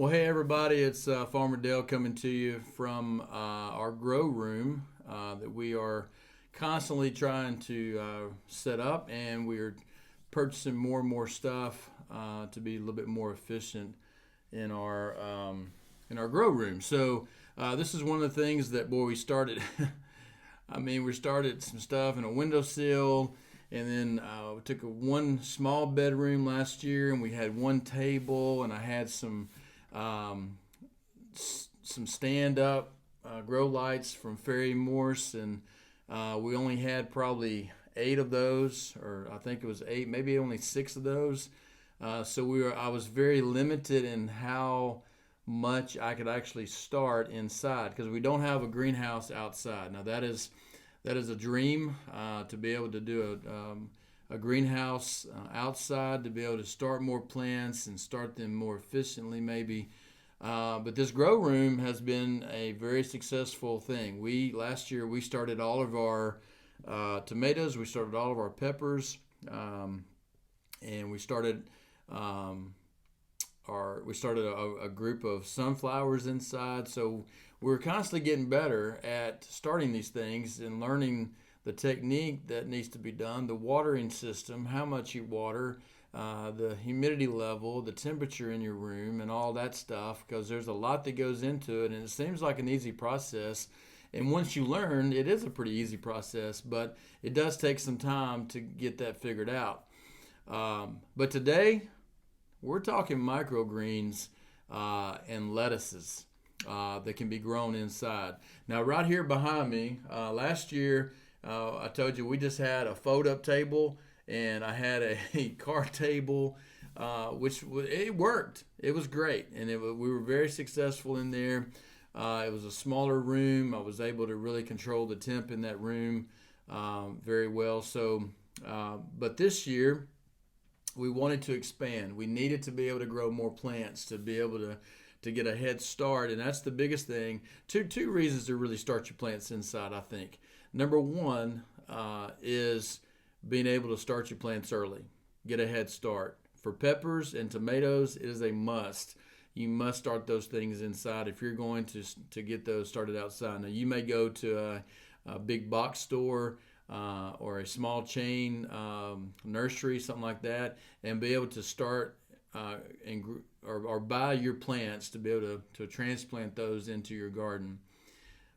Well, hey everybody, it's Farmer Dale coming to you from our grow room that we are constantly trying to set up, and we are purchasing more and more stuff to be a little bit more efficient in our grow room. So this is one of the things that we started. We started some stuff in a windowsill, and then we took one small bedroom last year, and we had one table, and I had um, some stand up grow lights from Ferry Morse, and we only had probably 8 of those, or I think it was 8, maybe only 6 of those. I was very limited in how much I could actually start inside because we don't have a greenhouse outside. Now that is a dream to be able to do a greenhouse outside, to be able to start more plants and start them more efficiently maybe. But this grow room has been a very successful thing. Last year we started all of our tomatoes, we started all of our peppers, and we started a group of sunflowers inside. So we're constantly getting better at starting these things and learning the technique that needs to be done, the watering system, how much you water, the humidity level, the temperature in your room, and all that stuff, because there's a lot that goes into it, and it seems like an easy process. And once you learn, it is a pretty easy process, but it does take some time to get that figured out. But today, we're talking microgreens and lettuces that can be grown inside. Now, right here behind me, last year, I told you we just had a fold-up table, and I had a card table, which it worked. It was great, and we were very successful in there. It was a smaller room. I was able to really control the temp in that room very well. But this year, we wanted to expand. We needed to be able to grow more plants to be able to get a head start, and that's the biggest thing. Two reasons to really start your plants inside, I think. Number one is being able to start your plants early, get a head start. For peppers and tomatoes, it is a must. You must start those things inside if you're going to get those started outside. Now, you may go to a big box store or a small chain nursery, something like that, and be able to start or buy your plants to be able to transplant those into your garden.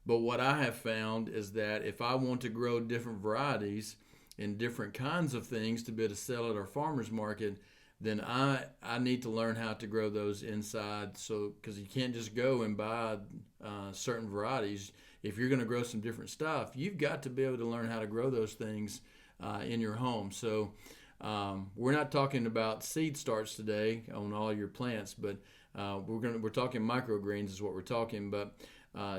But what I have found is that if I want to grow different varieties and different kinds of things to be able to sell at our farmers market, then I need to learn how to grow those inside. So because you can't just go and buy certain varieties. If you're going to grow some different stuff, you've got to be able to learn how to grow those things in your home. So we're not talking about seed starts today on all your plants, but we're talking microgreens is what we're talking. But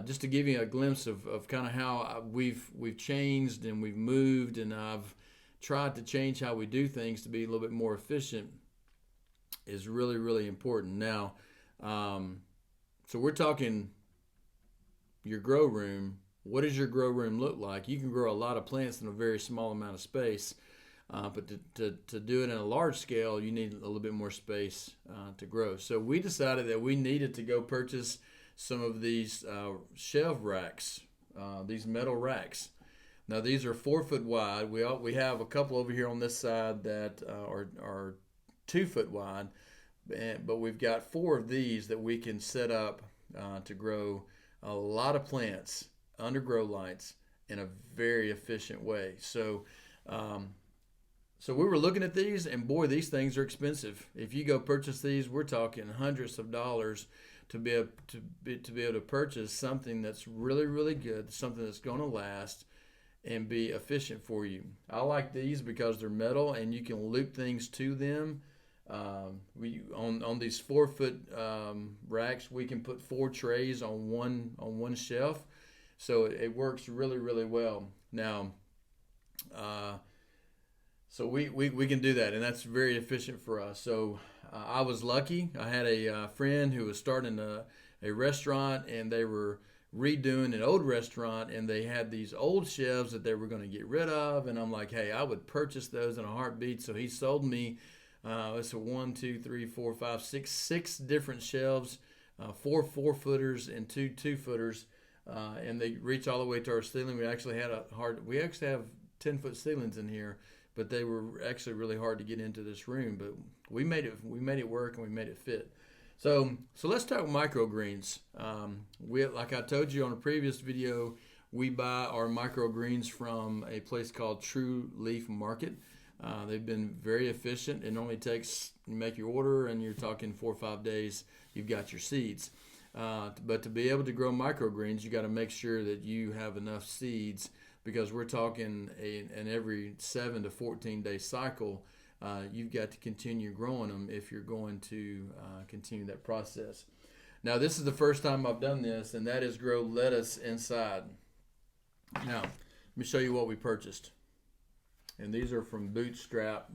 just to give you a glimpse of kind of how we've changed and we've moved, and I've tried to change how we do things to be a little bit more efficient, is really, really important. Now, so we're talking your grow room. What does your grow room look like? You can grow a lot of plants in a very small amount of space, but to do it in a large scale, you need a little bit more space to grow. So we decided that we needed to go purchase some of these shelf racks, these metal racks. Now these are 4 foot wide. We have a couple over here on this side that are 2 foot wide, but we've got 4 of these that we can set up to grow a lot of plants under grow lights in a very efficient way. So we were looking at these, and boy, these things are expensive. If you go purchase these, we're talking hundreds of dollars to be able to purchase something that's really, really good, something that's going to last and be efficient for you. I like these because they're metal and you can loop things to them. On these 4 foot racks, we can put 4 trays on one shelf, so it works really, really well. Now, so we can do that, and that's very efficient for us. So I was lucky. I had a friend who was starting a restaurant, and they were redoing an old restaurant, and they had these old shelves that they were going to get rid of, and I'm like, hey, I would purchase those in a heartbeat. So he sold me it's a 1, 2, 3, 4, 5, 6 different shelves four 4-footers and two 2-footers, and they reach all the way to our ceiling. We actually have 10-foot ceilings in here, but they were actually really hard to get into this room. But we made it work, and we made it fit. So let's talk microgreens. Like I told you on a previous video, we buy our microgreens from a place called True Leaf Market. They've been very efficient. It only takes, you make your order, and you're talking 4 or 5 days, you've got your seeds. But to be able to grow microgreens, you got to make sure that you have enough seeds, because we're talking an every 7 to 14 day cycle. You've got to continue growing them if you're going to continue that process. Now, this is the first time I've done this, and that is grow lettuce inside. Now, let me show you what we purchased. And these are from Bootstrap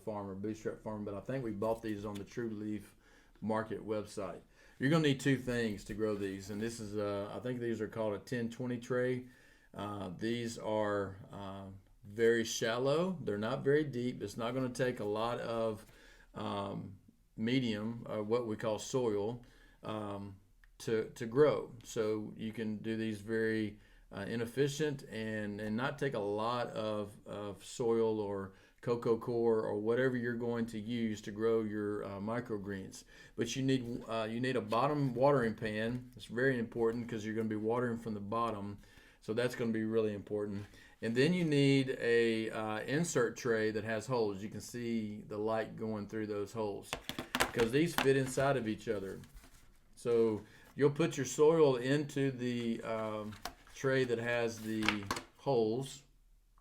Farm, but I think we bought these on the True Leaf Market website. You're going to need 2 things to grow these, and this is I think these are called a 10-20 tray. These are very shallow. They're not very deep. It's not going to take a lot of medium, what we call soil, to grow. So you can do these very inefficient and not take a lot of soil or cocoa coir or whatever you're going to use to grow your microgreens. But you need a bottom watering pan. It's very important because you're going to be watering from the bottom. So that's going to be really important. And then you need a insert tray that has holes. You can see the light going through those holes because these fit inside of each other. So you'll put your soil into the tray that has the holes,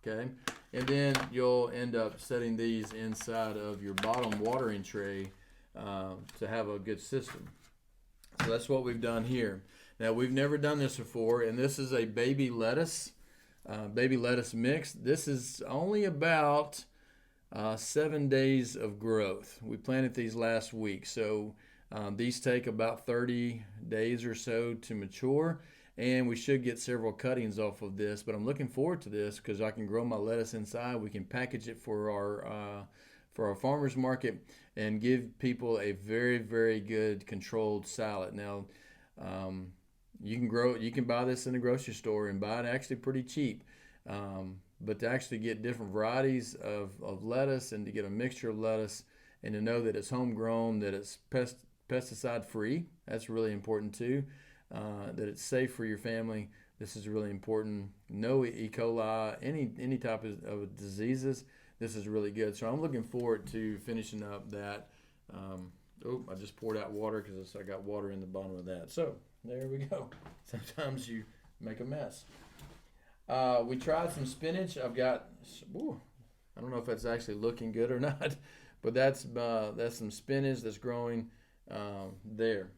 okay? And then you'll end up setting these inside of your bottom watering tray to have a good system. So that's what we've done here. Now, we've never done this before, and this is a baby lettuce mix. This is only about 7 days of growth. We planted these last week, so these take about 30 days or so to mature, and we should get several cuttings off of this. But I'm looking forward to this because I can grow my lettuce inside. We can package it for our farmers market and give people a very, very good controlled salad. Now, you can buy this in the grocery store and buy it actually pretty cheap. But to actually get different varieties of lettuce and to get a mixture of lettuce and to know that it's homegrown, that it's pesticide free, that's really important too. That it's safe for your family. This is really important. No E. coli, any type of diseases. This is really good. So I'm looking forward to finishing up that. I just poured out water because I got water in the bottom of that. So there we go. Sometimes you make a mess. We tried some spinach. I've got, I don't know if that's actually looking good or not, but that's some spinach that's growing there.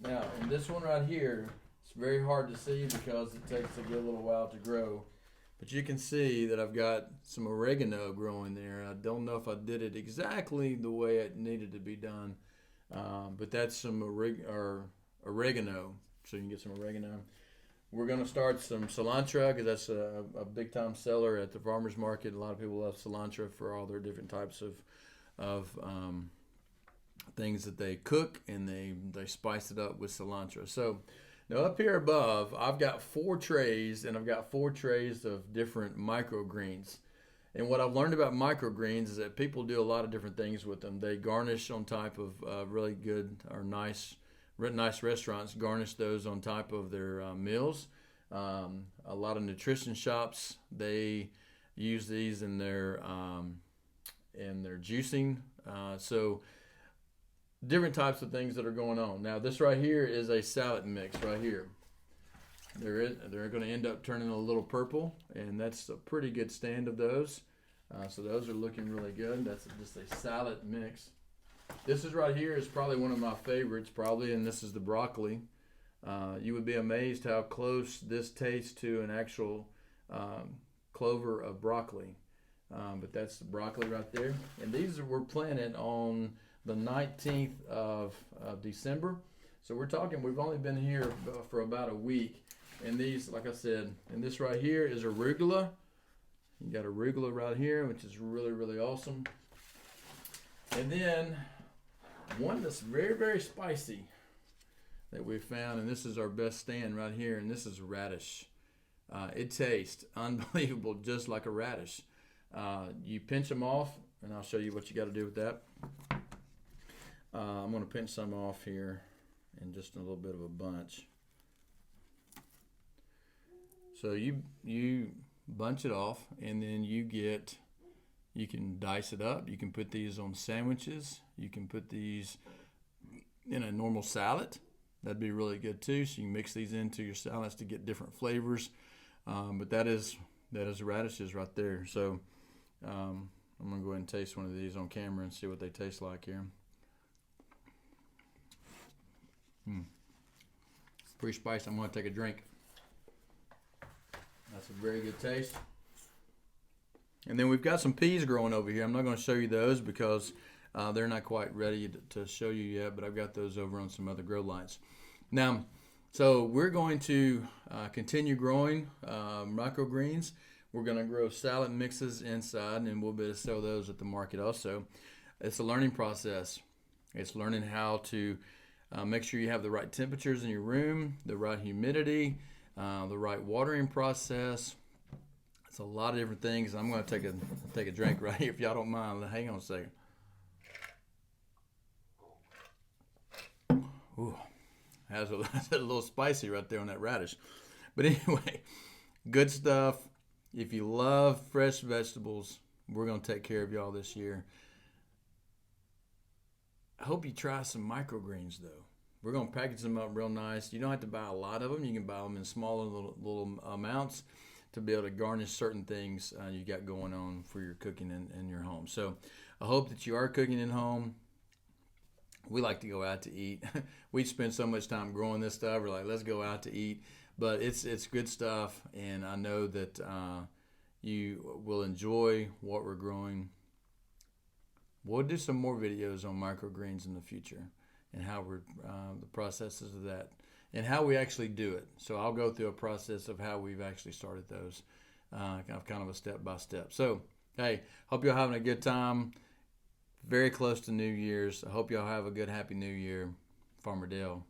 Now, in this one right here, it's very hard to see because it takes a good little while to grow. But you can see that I've got some oregano growing there. I don't know if I did it exactly the way it needed to be done, but that's some oregano. So you can get some oregano. We're going to start some cilantro because that's a big-time seller at the farmer's market. A lot of people love cilantro for all their different types of things that they cook, and they spice it up with cilantro. So now up here above, I've got 4 trays, and I've got 4 trays of different microgreens. And what I've learned about microgreens is that people do a lot of different things with them. They garnish on type of really good or nice restaurants garnish those on top of their meals. A lot of nutrition shops, they use these in their juicing. So different types of things that are going on. Now this right here is a salad mix right here. They're going to end up turning a little purple, and that's a pretty good stand of those. So those are looking really good. That's just a salad mix. This is right here is probably one of my favorites, and this is the broccoli. You would be amazed how close this tastes to an actual clover of broccoli. But that's the broccoli right there. And these were planted on the 19th of December. So we've only been here for about a week. And these, like I said, and this right here is arugula. You got arugula right here, which is really, really awesome. And then one that's very, very spicy. that we found, and this is our best stand right here, and this is radish. It tastes unbelievable, just like a radish. You pinch them off, and I'll show you what you got to do with that. I'm going to pinch some off here in just a little bit of a bunch. So you bunch it off, and then you can dice it up. You can put these on sandwiches. You can put these in a normal salad. That'd be really good too. So you can mix these into your salads to get different flavors. But that is radishes right there. So I'm gonna go ahead and taste one of these on camera and see what they taste like here. Pretty spicy. I'm gonna take a drink. That's a very good taste. And then we've got some peas growing over here. I'm not going to show you those because they're not quite ready to show you yet, but I've got those over on some other grow lights. Now, so we're going to continue growing microgreens. We're going to grow salad mixes inside, and we'll be able to sell those at the market also. It's a learning process. It's learning how to make sure you have the right temperatures in your room, the right humidity, the right watering process. It's a lot of different things. I'm going to take a drink right here if y'all don't mind. Hang on a second. Ooh, that's a little spicy right there on that radish. But anyway, good stuff. If you love fresh vegetables, we're going to take care of y'all this year. I hope you try some microgreens though. We're going to package them up real nice. You don't have to buy a lot of them. You can buy them in smaller little amounts to be able to garnish certain things you got going on for your cooking in your home. So I hope that you are cooking at home. We like to go out to eat. We spend so much time growing this stuff. We're like, let's go out to eat. But it's good stuff, and I know that you will enjoy what we're growing. We'll do some more videos on microgreens in the future and how we're the processes of that and how we actually do it. So I'll go through a process of how we've actually started those, kind of a step by step. So hey, hope you're having a good time. Very close to New Year's. I hope y'all have a good, happy New Year. Farmer Dale.